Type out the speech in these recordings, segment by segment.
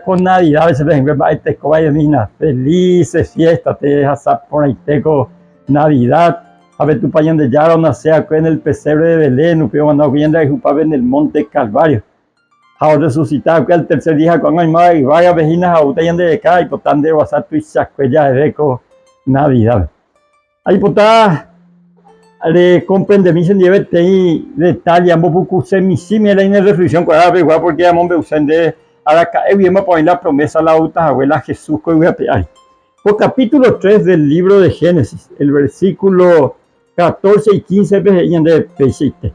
Con Navidad, a veces, por ejemplo, felices fiestas, te dejas por ahí teco Navidad. A ver, tu pañón de Yaro, no sea en el pesebre de Belén, pero cuando viene en el monte Calvario. A resucitar, que el tercer día, con el mar y vaya vejinas a usted de acá, y por tanto, de WhatsApp, tu sacuella de beco Navidad. Ahí por le comprende mi se nieve te detalle ambos bucos semisimi la reflexión con igual porque amon be usan de ahora cae bien por la promesa la uta abuela Jesús que voy a pegar. Por capítulo 3 del libro de Génesis, el versículo 14 y 15 de Pesite.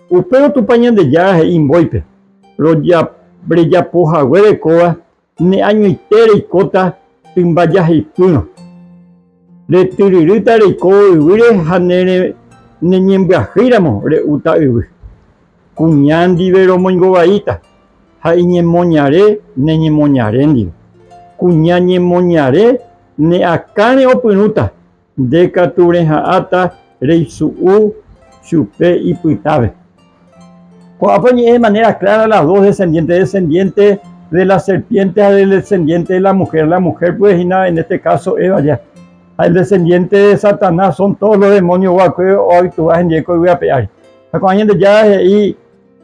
Upero tu pañan de ya invoipe. Roya brilla poja huele coa ne año y tere y cota timbaya y puno. Le tiririta le co y huire hanere Neñembrajíramo reuta yvy. Kuñandi veromoingovaíta. Ha iñemoñare neñemoñaréndive. Kuña ñemoñare ne akáre opyrũta. Ndekatu reha'ãta reisu'u chupe ipytáve. De manera clara las dos descendiente de la serpiente al descendiente de la mujer. La mujer, pues, en este caso, Eva ya. El descendiente de Satanás son todos los demonios hoy tú vas en Yeco y voy a pegar. Cuando ya ahí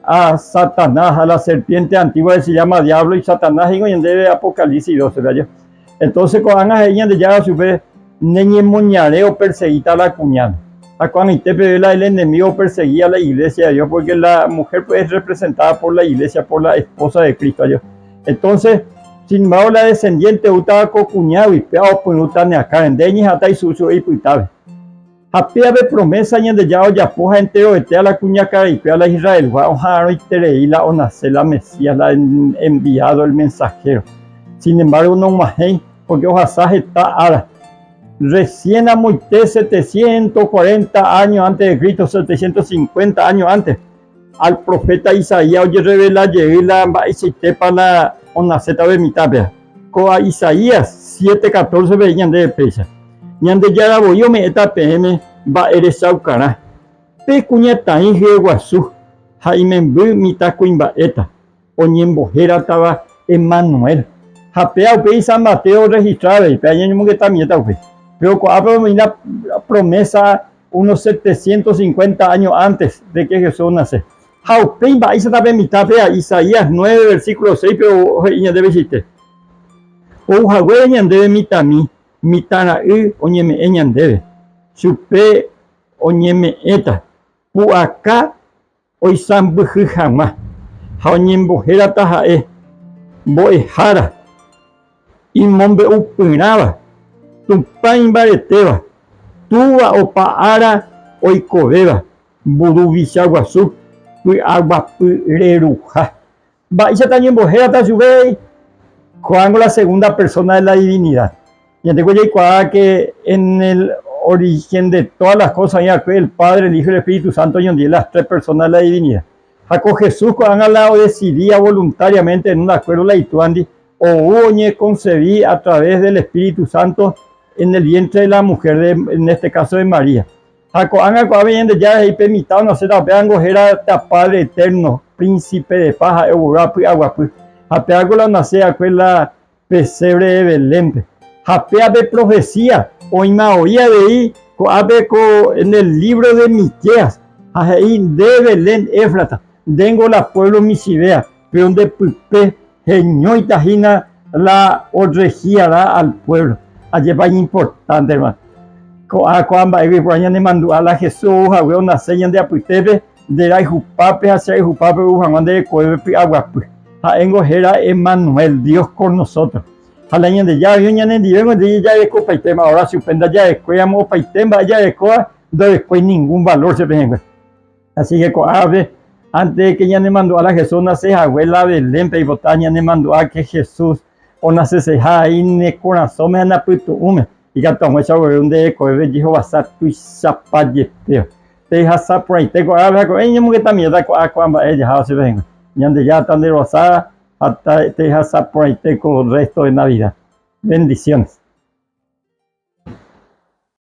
a Satanás, a la serpiente antigua que se llama Diablo y Satanás y en de Apocalipsis 12, ¿verdad? Entonces cuando ella ya su vez neñe moñareo perseguita a la cuñada. Cuando el enemigo perseguía a la iglesia de Dios porque la mujer pues, es representada por la iglesia, por la esposa de Cristo. Dios. Entonces sin embargo, la descendiente utaba cocuñado y peao por utane acá en deñi hasta y sucio y puitabe. Apia de promesa y en de yao ya poja entero a la cuña cara y pea la Israel. Ojalá y tereí la onace la Mesías, la enviado el mensajero. Sin embargo, no más porque ojalá está ahora. Recién a Moisés 740 años antes de Cristo, 750 años antes. Al profeta Isaías, oye, revela, llegué la para la ona zeta de mitad, coa Isaías 7:14 veían de pesa. Ñande ya la voy me eta pm va eres saucara. Pe cuñeta inge guasu. Jaime bu mitad cuimba eta. Oñembojera estaba Emmanuel. Japea pe San Mateo registrado y pe año que también está pe. Pero la promesa unos 750 años antes de que Jesús nace. Jaupimba, ahí se está en mitad de Isaías 9, versículo 6, pero ya debe decirte. O Jagüeñan debe mitami, mitana oñeme eñan debe. Chupe oñeme eta. Puacá hoy san bujama. Jaoñem bojera tajae. Boejara. Y mombe upinaba. Tumpain bareteba. Tuba o paara oikobeba. Burubichaguazú. Agua reruja. Vais también bojera ta sube cuando la segunda persona de la divinidad. Y entonces que en el origen de todas las cosas ya que el Padre, el Hijo y el Espíritu Santo y las tres personas de la divinidad. Jaco Jesús cuando al lado decidía voluntariamente en un acuerdo la ituandi o uñe concebí a través del Espíritu Santo en el vientre de la mujer, en este caso de María. Ya he permitido no ser era Padre eterno, príncipe de paz, Eurapu y Aguapu. Japeago la nace la pesebre de Belén. Japea de profecía, oima oía de ahí, en el libro de Miqueas, de Belén, Éfrata, dengo la pueblo Misibea, pero donde Pupe, Geñó y Tajina la orregía al pueblo. Allí va importante, hermano. Cuando hay mandó a la Jesús, a una señal de apuitebe, de la Jupape, hacia Jupape, Juan de Cueve, Aguapu. A engojera Emmanuel, Dios con nosotros. A la de ya, yo ya de ya de copa y tema, ahora si upenda ya de cuellamo, paitema, ya de coa, no después ningún valor se venga. Así que coave, antes de que ya le mandó a la Jesús, nace abuela Belén, y botaña le mandó a que Jesús, o nace se ahí en el corazón, me han apuesto hume. Y que estamos echando de coeve dijo basar tu zapalle te deja por ahí te coave con ella que también da cuando ella hace venga y ande ya tan de rosada hasta te deja por ahí con el resto de Navidad. Bendiciones.